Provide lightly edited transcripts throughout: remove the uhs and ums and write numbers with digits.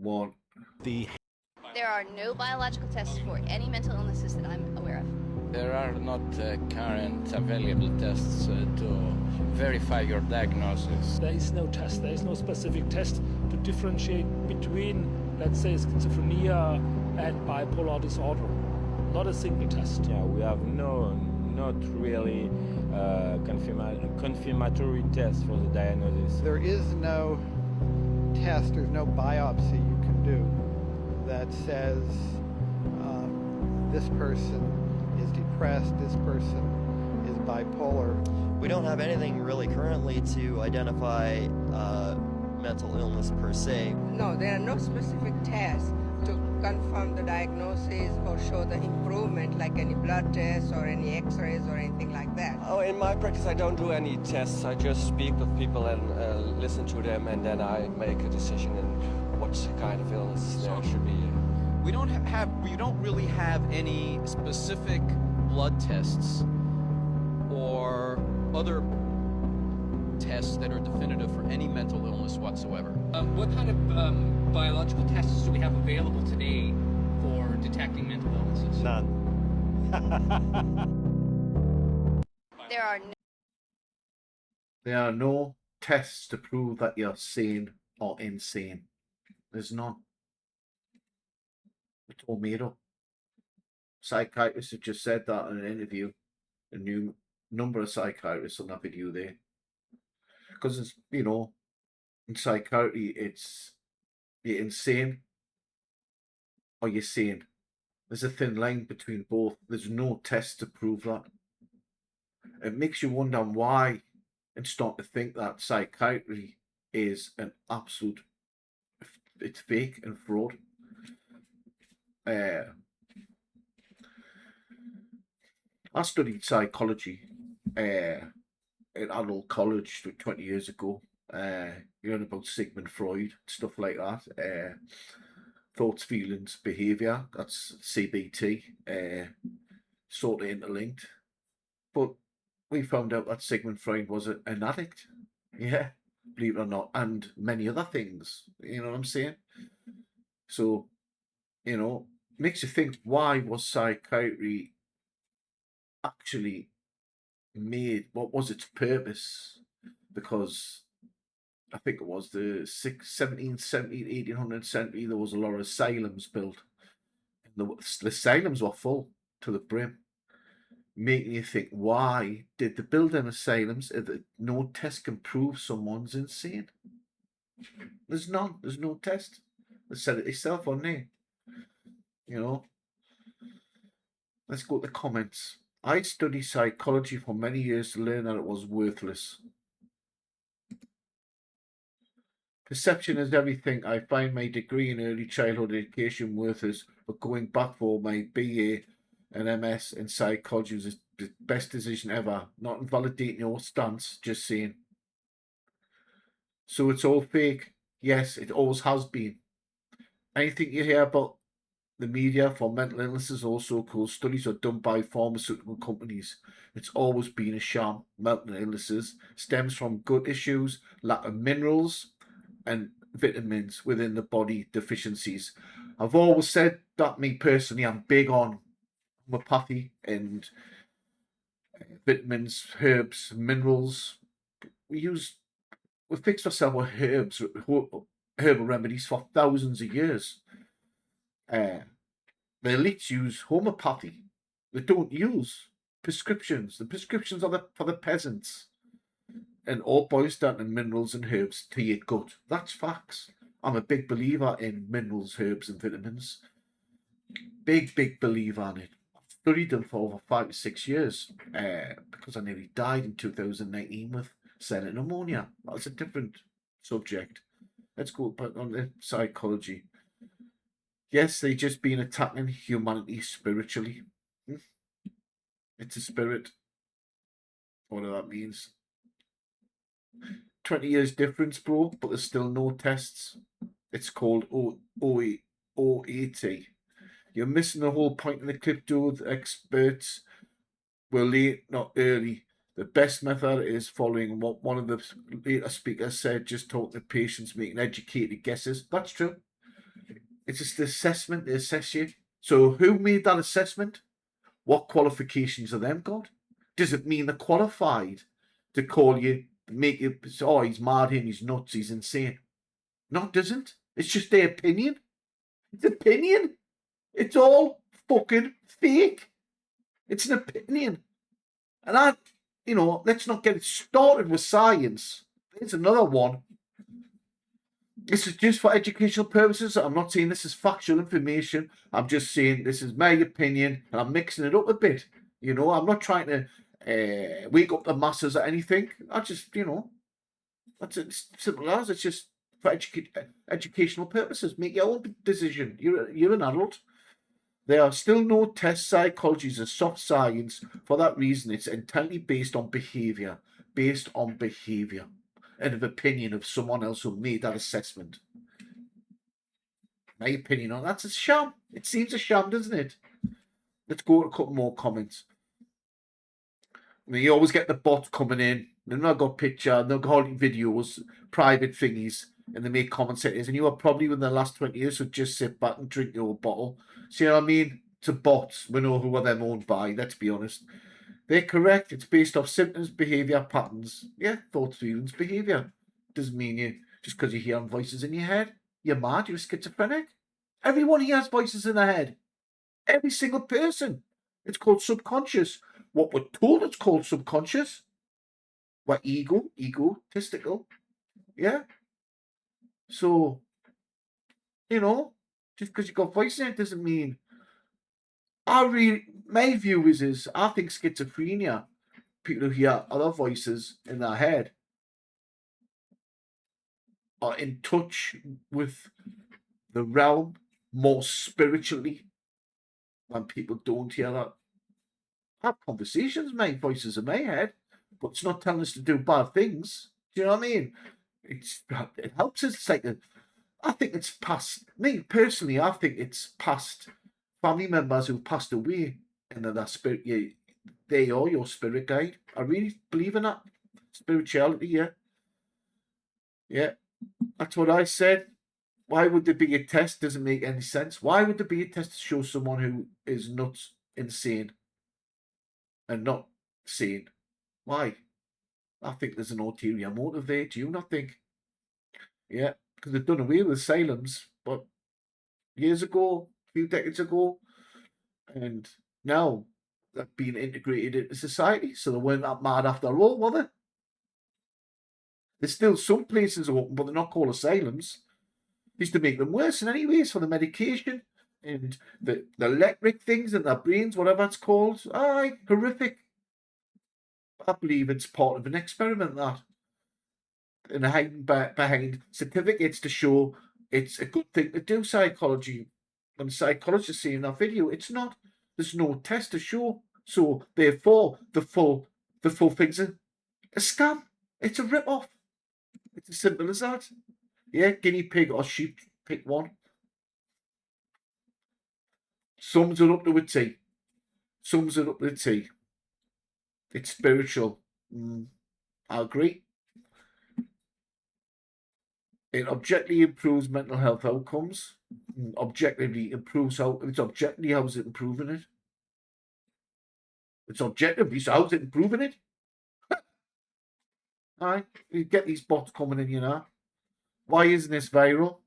one. There are no biological tests for any mental illnesses that I'm aware of. There are not current available tests to verify your diagnosis. There is no test, there is no specific test to differentiate between, let's say, schizophrenia and bipolar disorder. Not a single test. Yeah, we have not really confirmatory test for the diagnosis. There is no test, there's no biopsy you can do that says this person is depressed, this person is bipolar. We don't have anything really currently to identify mental illness per se. No, there are no specific tests to confirm the diagnosis or show the improvement, like any blood tests or any x-rays or anything like that. Oh, in my practice I don't do any tests. I just speak with people and listen to them, and then I make a decision in what kind of illness there should be. We don't really have any specific blood tests or other tests that are definitive for any mental illness whatsoever. What kind of biological tests do we have available today for detecting mental illnesses? None. There are no tests to prove that you're sane or insane. There's none. It's all made up. Psychiatrists have just said that in an interview. A new number of psychiatrists on that video there. Because it's, in psychiatry, it's you're insane or you're sane. There's a thin line between both. There's no test to prove that. It makes you wonder why and start to think that psychiatry is an absolute, it's fake and fraud. I studied psychology in adult college 20 years ago. You learn about Sigmund Freud, stuff like that. Thoughts, feelings, behaviour, that's CBT, sort of interlinked. But we found out that Sigmund Freud was an addict. Yeah, believe it or not, and many other things. You know what I'm saying? So, makes you think, why was psychiatry actually made? What was its purpose? Because I think it was the 1800 century, there was a lot of asylums built. And the asylums were full to the brim, making you think, why did they build them asylums if no test can prove someone's insane? There's none. There's no test. They said it themselves on there. Let's go to the comments. I studied psychology for many years to learn that it was worthless. Perception is everything. I find my degree in early childhood education worthless, but going back for my BA and MS in psychology was the best decision ever. Not invalidating your stance, just saying. So it's all fake. Yes, it always has been. Anything you hear about the media for mental illnesses or so-called studies are done by pharmaceutical companies. It's always been a sham. Mental illnesses stems from gut issues, lack of minerals and vitamins within the body, deficiencies. I've always said that, me personally, I'm big on homeopathy and vitamins, herbs, minerals. We fixed ourselves with herbs, herbal remedies for thousands of years. The elites use homeopathy. They don't use prescriptions. The prescriptions are for the peasants. And all boils down to minerals and herbs to your gut. That's facts. I'm a big believer in minerals, herbs and vitamins. Big believer in it. I've studied them for over 5 to 6 years because I nearly died in 2019 with silent pneumonia. That's a different subject. Let's go back on the psychology. Yes, they just been attacking humanity spiritually. It's a spirit. Whatever that means. 20 years difference, bro, but there's still no tests. It's called OAT. You're missing the whole point of the clip, dude. The experts were late, not early. The best method is following what one of the later speakers said, just talk to patients, making educated guesses. That's true. It's just the assessment they assess you. So who made that assessment? What qualifications have them got? Does it mean they're qualified to call you, make you, oh, he's mad, he's nuts, he's insane? No, it doesn't. It's just their opinion. It's opinion. It's all fucking fake. It's an opinion. And let's not get it started with science. There's another one. This is just for educational purposes. I'm not saying this is factual information. I'm just saying this is my opinion, and I'm mixing it up a bit. I'm not trying to wake up the masses or anything. I just, that's as simple as it's just for educational purposes. Make your own decision. You're an adult. There are still no tests. Psychology is a soft science. For that reason, it's entirely based on behavior. And of opinion of someone else who made that assessment. My opinion on that's a sham. It seems a sham, doesn't it? Let's go to a couple more comments. You always get the bots coming in. They've not got picture, they've got holding videos, private thingies, and they make comment settings. And you are probably within the last 20 years, so just sit back and drink your bottle. See what I mean? It's a bots. We know who are them owned by, let's be honest. They're correct. It's based off symptoms, behavior, patterns. Yeah, thoughts, feelings, behavior. Doesn't mean you, just because you're hearing voices in your head, you're mad, you're schizophrenic. Everyone here has voices in their head. Every single person. It's called subconscious. What we're told it's called subconscious. We're egotistical. Yeah. So, just because you've got voices in it doesn't mean. My view is I think schizophrenia, people who hear other voices in their head, are in touch with the realm more spiritually than people don't hear that. Have conversations, make voices in my head, but it's not telling us to do bad things. Do you know what I mean? It helps us. It's like I think it's past me personally. I think it's past family members who've passed away, and that spirit. Yeah, they are your spirit guide. I really believe in that spirituality. Yeah, yeah. That's what I said. Why would there be a test? Doesn't make any sense. Why would there be a test to show someone who is nuts, insane, and not sane? Why? I think there's an ulterior motive there. Do you not think? Yeah, because they've done away with asylums, but years ago, a few decades ago, and now they're being integrated into society, so they weren't that mad after all, were they? There's still some places open, but they're not called asylums. They used to make them worse in any ways for the medication and the electric things in their brains, whatever it's called. Aye, horrific. I believe it's part of an experiment, that. And hiding behind certificates to show it's a good thing to do psychology. When psychologists say in that video, it's not. There's no test to show. So therefore, the full thing's a scam. It's a rip-off. It's as simple as that. Yeah, guinea pig or sheep, pick one. Sums it up to a T. Sums it up to a T. It's spiritual. I agree. It objectively improves mental health outcomes. Objectively improves how. If it's objectively, how's it improving it? It's objectively, so how's it improving it? Alright, you get these bots coming in, Why isn't this viral?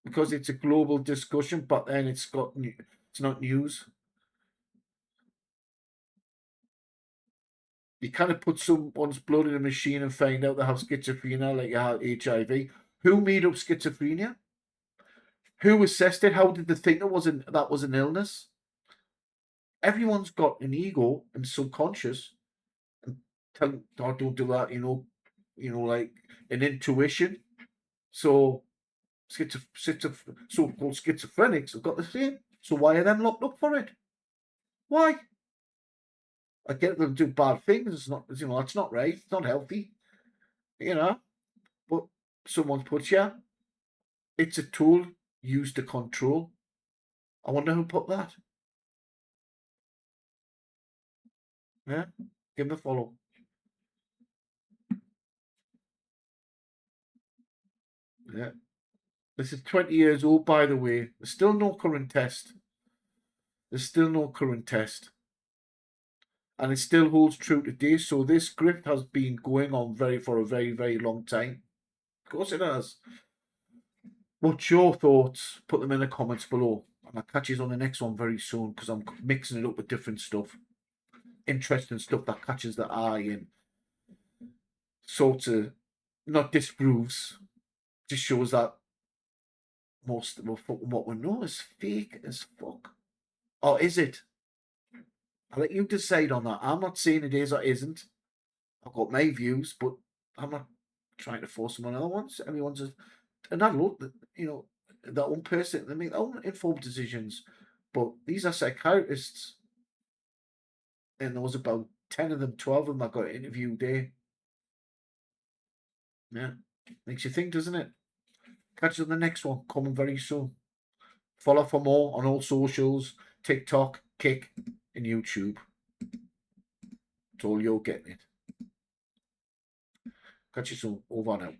Because it's a global discussion, but then it's not news. You kind of put someone's blood in a machine and find out they have schizophrenia, like you had HIV. Who made up schizophrenia? Who assessed it? How did they think that was an illness? Everyone's got an ego and subconscious, and tell them, oh, don't do that. Like an intuition. So so-called schizophrenics have got the same. So why are them locked up for it? Why? I get them do bad things. It's not, that's not right. It's not healthy. But someone's put you. It's a tool used to control. I wonder who put that. Yeah, give them a follow. Yeah. This is 20 years old, by the way. There's still no current test. There's still no current test. And it still holds true today. So this grift has been going on for a very, very long time. Of course it has. What's your thoughts? Put them in the comments below. And I'll catch you on the next one very soon because I'm mixing it up with different stuff. Interesting stuff that catches the eye and sort of not disproves, just shows that most of what we know is fake as fuck. Or is it? I'll let you decide on that. I'm not saying it is or isn't. I've got my views, but I'm not trying to force someone else. Everyone's an adult, you know, their own person. They make their own informed decisions. But these are psychiatrists. And there was about 10 of them, 12 of them I got interviewed there. Yeah. Makes you think, doesn't it? Catch you on the next one, coming very soon. Follow for more on all socials, TikTok, Kick, and YouTube. It's all you're getting it. Catch you soon. Over now.